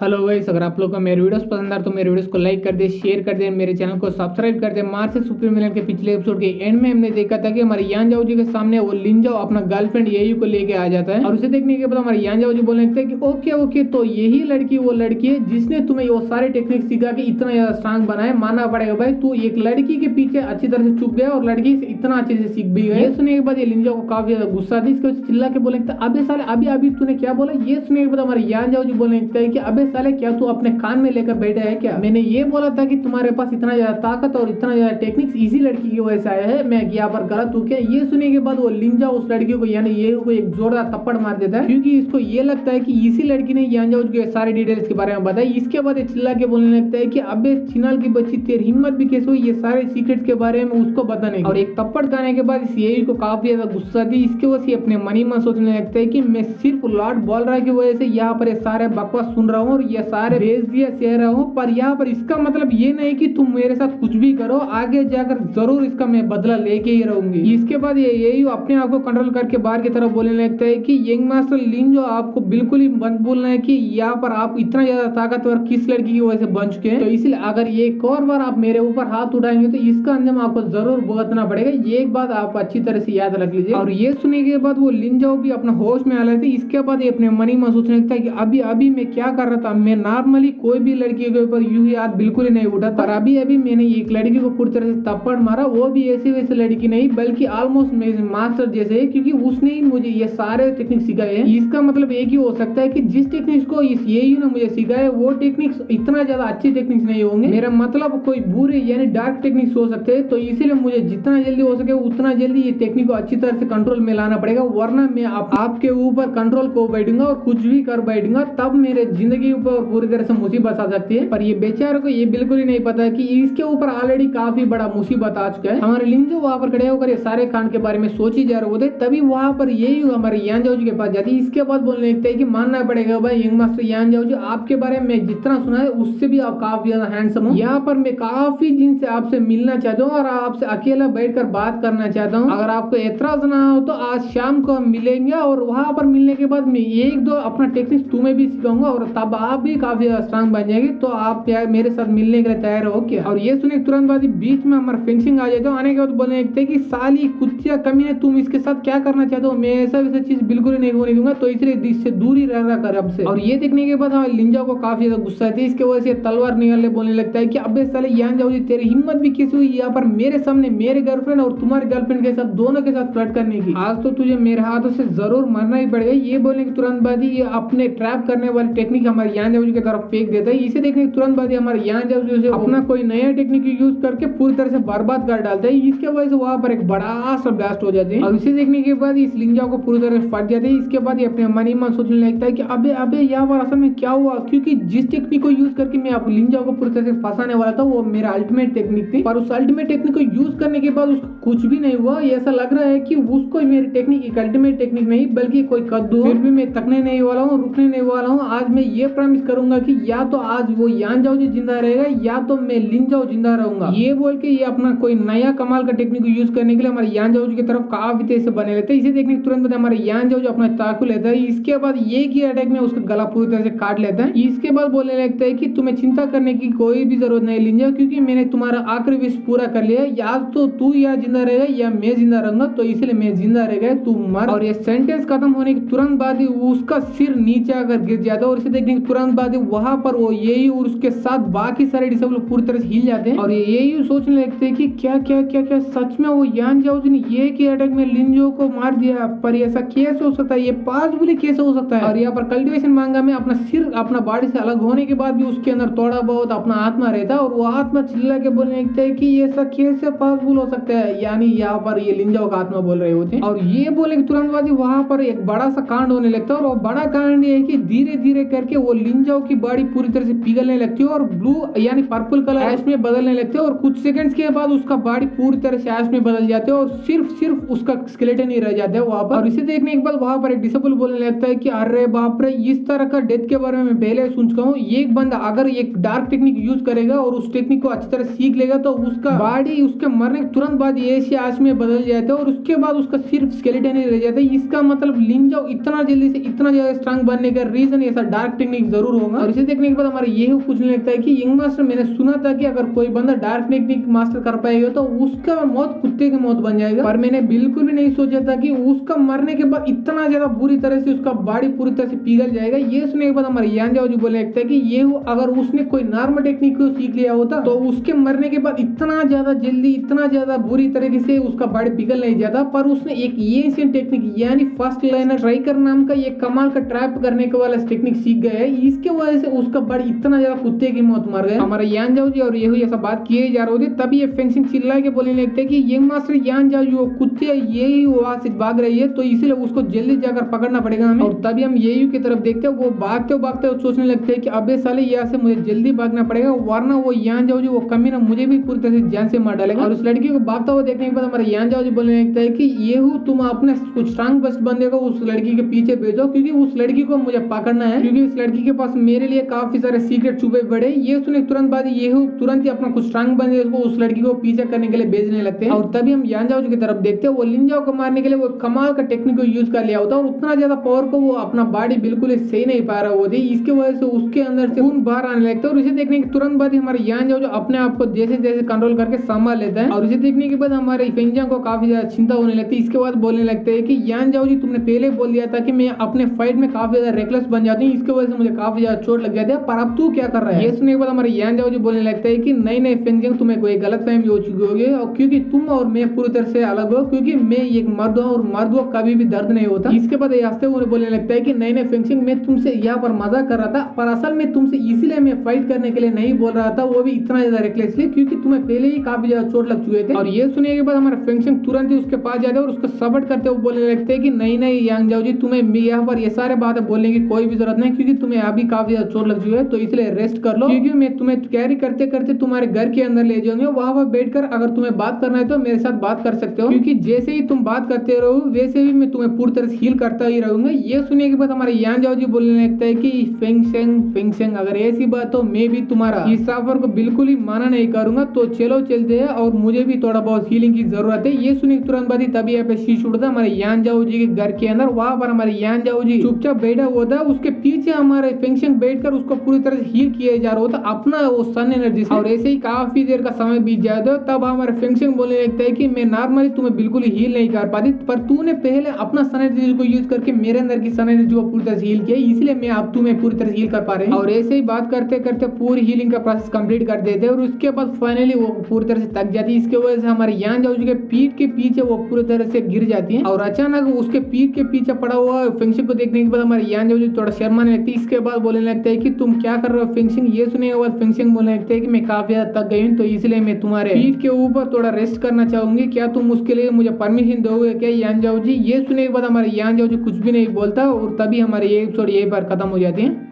Hello guys, अगर आप लोग को मेरे वीडियोस पसंद आ तो मेरे वीडियोस को लाइक कर दे, शेयर कर दे, मेरे चैनल को सब्सक्राइब कर दे। मार्वल सुपर विलेन के पिछले एपिसोड के एंड में हमने देखा था कि हमारे यान जाओ जी के सामने वो लिन जाओ अपना गर्लफ्रेंड येयू को लेके आ जाता है और उसे देखने के बाद हमारे यान जाओ जी बोलने लगते हैं कि ओके ओके, तो यही लड़की वो लड़की है जिसने तुम्हें वो सारे टेक्निक सिखा के इतना ज्यादा स्ट्रांग बनाया। मानना पड़ेगा भाई, तू एक लड़की के पीछे अच्छी तरह से छुप गया और लड़की से इतना अच्छे से सीख भी गया। ये सुनने के बाद ये लिन जाओ को काफी ज्यादा गुस्सा थी। इसके वजह चिल्ला के बोलने लगता है अबे साले अभी अभी तूने क्या बोला। ये सुनने के बाद हमारे यान जाओ जी बोलने लगता है कि अबे साले क्या तू अपने कान में लेकर बैठा है क्या? मैंने ये बोला था कि तुम्हारे पास इतना ज्यादा ताकत और इतना ज्यादा टेक्निक्स इसी लड़की की वजह से आया है, मैं यहाँ पर गलत हूँ क्या? ये सुनने के बाद वो लिन जाओ उस लड़की को यानी ये को एक जोरदार थप्पड़ मार देता है क्योंकि इसको ये लगता है कि इसी लड़की ने यान जाओ के सारे डिटेल्स के बारे में बताई। इसके बाद चिल्ला के बोलने लगता है कि अबे चिनाल की बच्ची, तेरी हिम्मत भी कैसे हुई ये सारे सीक्रेट के बारे में उसको बताने की? और एक थप्पड़ खाने के बाद इस येयू को काफी ज्यादा गुस्सा थी। इसके वजह से अपने मनी में सोचने लगता है कि मैं सिर्फ लॉर्ड बॉलरा की वजह से यहाँ पर ये सारे बकवास सुन रहा हूँ और ये सारे भेज दिया कह रहा हूँ, पर यहाँ पर इसका मतलब ये नहीं कि तुम मेरे साथ कुछ भी करो, आगे जाकर जरूर इसका मैं बदला लेके ही रहूंगी। इसके बाद ये अपने आप को कंट्रोल करके बाहर की तरफ बोलने लगता है कि यंग मास्टर लिन जो आपको बिल्कुल ही मत बोलना है कि यहाँ पर आप इतना ज्यादा ताकतवर किस लड़की की वजह से बन चुके हैं, तो इसलिए अगर ये एक और बार आप मेरे ऊपर हाथ उठाएंगे तो इसका अंजाम आपको जरूर भुगतना पड़ेगा। ये एक बात आप अच्छी तरह से याद रख लीजिए। और ये सुनने के बाद वो लिन जाओ भी अपना होश में आ रहे थे। इसके बाद ये अपने मनी में सोचने लगता है कि अभी अभी मैं क्या कर रहा था, मैं नॉर्मली कोई भी लड़की के ऊपर यूं ही हाथ बिल्कुल ही नहीं उठा, पर अभी अभी मैंने एक लड़की को पूरी तरह से थप्पड़ मारा, वो भी ऐसी वैसी लड़की नहीं बल्कि ऑलमोस्ट मास्टर जैसे है क्योंकि उसने ही मुझे ये सारे टेक्निक सिखाए हैं। इसका मतलब एक ही हो सकता है कि जिस टेक्निक्स को इस येयू ने मुझे सिखाया वो टेक्निक्स इतना ज्यादा अच्छे टेक्निक्स नहीं होंगे, मेरा मतलब कोई बुरे यानी डार्क टेक्निक्स हो सकते हैं। तो इसीलिए मुझे जितना जल्दी हो सके उतना जल्दी ये टेक्निक को अच्छी तरह से कंट्रोल में लाना पड़ेगा, वरना मैं आपके ऊपर कंट्रोल को बैठूंगा और कुछ भी कर बैठूंगा, तब मेरे जिंदगी ऊपर पूरी तरह से मुसीबत आ सकती है। पर ये बेचारे को ये बिल्कुल ही नहीं पता है कि इसके ऊपर ऑलरेडी काफी बड़ा मुसीबत आ चुका है। हमारे लिन जो वहां पर खड़े होकर ये सारे कांड के बारे में सोच ही जा रहे होते, तभी वहां पर यही हमारे यान जाओ जी के पास जाती है। इसके बाद बोलने लगता है कि मानना पड़ेगा भाई यंग मास्टर यान जाओ जी, आपके बारे में जितना सुना है उससे भी आप काफी ज्यादा हैंडसम हो। यहाँ पर मैं काफी दिन से आपसे मिलना चाहता हूँ और आपसे अकेला बैठकर बात करना चाहता हूँ। अगर आपको एतराज ना हो तो आज शाम को हम मिलेंगे और वहां पर मिलने के बाद मैं एक दो अपना टेक्निक्स तुम्हें भी सिखाऊंगा और तब आप भी काफी स्ट्रांग बन जाएंगे। तो आप मेरे साथ मिलने के लिए तैयार हो क्या? और ये सुने तुरंत बाद बीच में हमारा फेंसिंग आ जाता है। आने के बाद बोलने लगते हैं कि साली कुत्तिया कमीने, तुम इसके साथ क्या करना चाहते हो? मैं ऐसा वैसा चीज बिल्कुल ही नहीं होने दूंगा, तो इसलिए इससे दूर ही रह कर अब से। और ये देखने के बाद लिंजा को काफी ज्यादा गुस्सा आती है। इसके वजह से तलवार निकालने बोलने लगता है कि अबे साले यान जाओ जी, तेरी हिम्मत भी कैसी हुई यहाँ पर मेरे सामने मेरे गर्लफ्रेंड और तुम्हारे गर्लफ्रेंड के साथ दोनों के साथ फ्लर्ट करने की? आज तो तुझे मेरे हाथों से जरूर मरना ही पड़ेगा। ये बोलने के तुरंत बाद ही अपने ट्रैप करने वाली टेक्निक हमारे यान जाओ जी की तरफ फेंक देता है। इसे देखने के तुरंत बाद हमारे यान जाओ जी अपना कोई नया टेक्निक यूज करके पूरी तरह से बर्बाद कर डालता है। इसके वजह से वहां पर एक बड़ा सा ब्लास्ट हो जाते हैं और इसे देखने के बाद इस लिंजा को पूरी तरह से फट जाते हैं। इसके बाद ये अपने मनी में सोचने लगता है कि अबे अबे यहाँ पर असल में क्या हुआ, क्योंकि जिस टेक्निक को यूज करके मैं आप लिंजा को पूरी तरह से फंसाने वाला था वो मेरा अल्टीमेट टेक्निक थी, पर उस अल्टीमेट टेक्निक को यूज करने के बाद उसको कुछ भी नहीं हुआ। ऐसा लग रहा है कि उसको मेरी टेक्निक एक अल्टीमेट टेक्निक नहीं बल्कि कोई कद्दू। फिर भी मैं तकने नहीं वाला हूँ, रुकने नहीं वाला हूँ। आज मैं ये प्रॉमिस करूंगा कि या तो आज वो यान जाओ जी जिंदा रहेगा या तो मैं लिन जाओ जिंदा रहूंगा। ये बोल के ये अपना कोई नया कमाल का टेक्निक को यूज करने के लिए हमारे यान जाओ जी की तरफ काफी तेज से बने रहते हैं। इसे देखने के तुरंत बाद हमारे यान जाओ जी अपना चाकू लेता है। इसके बाद ये की अटैक में उसका गला पूरी तरह से काट लेता है। इसके बाद बोलने लगता है कि तुम्हें चिंता करने की कोई भी जरूरत नहीं लिन जाओ, क्योंकि मैंने तुम्हारा आखिरी विश पूरा कर लिया। या तो तू या जिंदा रहेगा या मैं जिंदा रहूंगा, तो इसलिए मैं जिंदा रह गया, तू मर। और ये सेंटेंस खत्म होने के तुरंत बाद ही उसका सिर नीचे आकर गिर जाता है और इसे देखने के तुरंत बाद ही वहां पर वो यही और उसके साथ बाकी सारे डिसेबल पूरी तरह से हिल जाते हैं और यही सोचने लगते हैं कि क्या क्या क्या क्या सच में वो यान जाओ जी ने ये की अटैक में लिंजो को मार दिया? पर ऐसा कैसे हो सकता है, ये पॉसिबल कैसे हो सकता है? और यहाँ पर कल्टिवेशन मांगा में अपना सिर अपना बॉडी से अलग होने के बाद भी उसके अंदर थोड़ा बहुत अपना आत्मा रहता है और वो आत्मा चिल्ला के बोलने लगता है कि ऐसा कैसे पॉसिबल हो सकता है, यानी यहाँ पर ये लिंजाओ का आत्मा बोल रहे होते हैं। और ये बोले तुरंत बाद वहां पर एक बड़ा सा कांड होने लगता है और वो बड़ा कांड ये है कि धीरे धीरे करके वो लिंजाओ की बॉडी पूरी तरह से पिघलने लगती है और ब्लू यानी पर्पल कलर ऐश में बदलने लगते हैं और कुछ सेकंड्स के बाद उसका बॉडी पूरी तरह से ऐश में बदल जाते हैं और सिर्फ उसका स्केलेटन ही रह जाता है वहां पर। और इसे देखने के बाद वहां पर एक डिसेबल बोलने लगता है कि अरे बाप रे, इस तरह का डेथ के बारे में पहले सुन चुका हूँ। एक बंदा अगर एक डार्क टेक्निक यूज करेगा और उस टेक्निक को अच्छी तरह सीख लेगा तो उसका बॉडी उसके मरने के तुरंत बाद ये आश में बदल जाता है और उसके बाद उसका सिर्फ स्केलेटन ही रह जाता है। इसका मतलब लिंजाओ इतना जल्दी से इतना ज्यादा स्ट्रांग बनने का रीजन ऐसा डार्क टेक्निक टेक्निक जरूर होगा। और इसे देखने के बाद हमारा ये पूछने लगता है कि यंग मास्टर मैंने सुना था कि अगर कोई बंदा डार्क टेक्निक मास्टर कर पाएगा तो उसका मौत कुत्ते की मौत बन जाएगा, पर मैंने बिल्कुल भी नहीं सोचा था कि उसका मरने के बाद इतना ज्यादा बुरी तरह से उसका बॉडी पूरी तरह से पिघल जाएगा। ये सुनने के बाद हमारे यान जाओ जी बोलने लगता है कि ये अगर उसने कोई नॉर्मल टेक्निक को सीख लिया होता तो उसके मरने के बाद इतना ज्यादा जल्दी इतना ज्यादा बुरी तरीके से उसका बॉडी पिघल नहीं जाता, पर उसने एक ये एंशिएंट टेक्निक यानी फर्स्ट लाइनर स्ट्राइकर नाम का ये कमाल का ट्रैप करने के वाला टेक्निक सीख गया है। इसके वजह से उसका बॉडी इतना ज्यादा कुत्ते की मौत मर गया। हमारा यान जाओ जी और ये ऐसा बात किए जा रहे थे, तभी ये फेंगशिंग चिल्ला के बोलने लगते हैं कि यंग मास्टर यान जाओ जी वो कुत्ते यही वहां से भाग रही है तो इसलिए उसको जल्दी जाकर पकड़ना पड़ेगा हमें। और तभी हम येयू की तरफ देखते हैं, वो भागते भागते सोचने लगते हैं कि अबे साले यहाँ से मुझे जल्दी भागना पड़ेगा वरना वो यान जाओ जी वो कमीना मुझे भी पूरी तरह से जान से मार डालेगा। और उस लड़की को भागता हुआ देखने के बाद हमारा यान जाओ जी बोलने लगता है कि ये तुम अपने कुछ स्ट्रांग बेस्ट बंदे को उस लड़की के पीछे भेजो क्योंकि उस लड़की को मुझे पकड़ना है, क्योंकि उस लड़की के पास मेरे लिए काफी सारे सीक्रेट छुपे पड़े। ये सुने तुरंत बाद ये तुरंत ही अपना कुछ स्ट्रांग बंदे को उस लड़की को पीछे करने के लिए भेजने लगते हैं। और तभी हम यान जाओ जी की तरफ देखते हैं, वो लिंजाओ को मारने के लिए वो कमाल का टेक्निक को यूज कर लिया होता है और उतना ज्यादा पावर को वो अपना बॉडी बिल्कुल ही सही नहीं पा रहा होती, इसके वजह से उसके अंदर से खून बाहर आने लगता है। और इसे देखने के तुरंत बाद ही हमारे यान जाओ जो अपने आप को जैसे जैसे कंट्रोल करके संभाल लेता है। और इसे देखने के बाद हमारे फेंगजांग को काफी ज्यादा चिंता होने लगती है। इसके बाद बोलने लगते हैं कि यान जाओ जी तुमने पहले बोल दिया था कि मैं अपने फाइट में काफी ज्यादा रेकलेस बन जाती हूँ, इसके वजह से मुझे काफी ज्यादा चोट लग जाती है, पर अब तू क्या कर रहा है। ये सुनने के बाद हमारे यान जाओ जी बोलने लगता है कि नहीं नहीं फेंगजांग तुम्हें कोई गलतफहमी हो चुकी होगी और क्योंकि तुम और मैं पूरी तरह से अलग हो, क्योंकि मैं एक मर्द हूँ और मर्द को कभी भी दर्द नहीं होता। इसके बाद हंसते हुए बोलने लगता है कि नहीं नहीं फेंगशिंग मैं तुमसे यहाँ पर मजाक कर रहा था, पर असल में तुमसे इसीलिए मैं फाइट करने के लिए नहीं बोल रहा था, वो भी इतना ज्यादा रेकलेसली क्योंकि तुम्हें पहले ही काफी ज्यादा चोट लग चुके थे। और ये सुनने के बाद हमारा फेंगशिंग तुरंत ही उसके पास जाते हैं और उसको सपोर्ट करते हुए बोलने लगते हैं कि नहीं नहीं यांग जाओ जी तुम्हें यहाँ पर ये सारे बातें बोलने की कोई भी जरूरत नहीं, क्योंकि तुम्हें अभी काफी ज्यादा चोट लग चुकी है तो इसलिए रेस्ट कर लो, क्योंकि मैं तुम्हें कैरी करते करते तुम्हारे घर के अंदर ले जाऊंगी, वहां पर बैठकर अगर तुम्हें बात करना है तो मेरे साथ बात कर सकते हो, क्योंकि जैसे ही तुम बात करते रहो वैसे ही मैं तुम्हें पूरी तरह से हील करता ही रहूंगा। ये सुनने के बाद हमारे यान जाओ जी बोलने लगता है कि फेंगशेंग अगर ऐसी बात हो मैं भी तुम्हारा इस ऑफर को बिल्कुल ही माना नहीं करूंगा, तो चलो चलते हैं और मुझे भी थोड़ा बहुत हीलिंग की जरूरत है। ये सुनने के तुरंत बाद ही तभी यहाँ पे शीश उड़ता हमारे यान जाओ जी के घर के अंदर, वहां पर हमारे यान जाओ जी चुपचाप बैठा हुआ था, उसके पीछे हमारे फेंगशेंग बैठकर उसको पूरी तरह से हील किया जा रहा होता अपना वो सन एनर्जी से। और ऐसे ही काफी देर का समय बीत जाता तब हमारे फेंगशेंग बोलने लगता है कि मैं नॉर्मली तुम्हें बिल्कुल हील नहीं कर पाती, पर तूने पहले अपना सन एनर्जी को यूज करके मेरे अंदर की सन एनर्जी को पूरी तरह से हील किया, इसलिए मैं अब तुम्हें पूरी तरह से हील कर पा रहे हैं। और ऐसे ही बात करते करते पूरी हीलिंग का प्रोसेस कंप्लीट कर देते हैं और उसके बाद फाइनली वो पूरी तरह से थक जाती है। इसके वजह से हमारे यान जाओ जी के पीठ के पीछे वो पूरी तरह से गिर जाती है और अचानक उसके पीठ के पीछे पड़ा हुआ फेंगशिंग को देखने के बाद हमारे यान जाओ जी थोड़ा शर्माने लगती है। इसके बाद बोलने लगता है कि तुम क्या कर रहे हो फेंगशिंग। ये सुनने के बाद फेंगशिंग बोलने लगता है कि मैं काफी ज्यादा थक गई हूँ तो इसलिए मैं तुम्हारे पीठ के ऊपर थोड़ा रेस्ट करना चाहूंगी, क्या तुम उसके लिए मुझे परमिशन दोगे क्या यान जाओ जी। ये सुनने के बाद हमारे यान जाओ जी कुछ भी नहीं बोलता और तभी हमारे ये एपिसोड यहीं पर खत्म हो जाती है।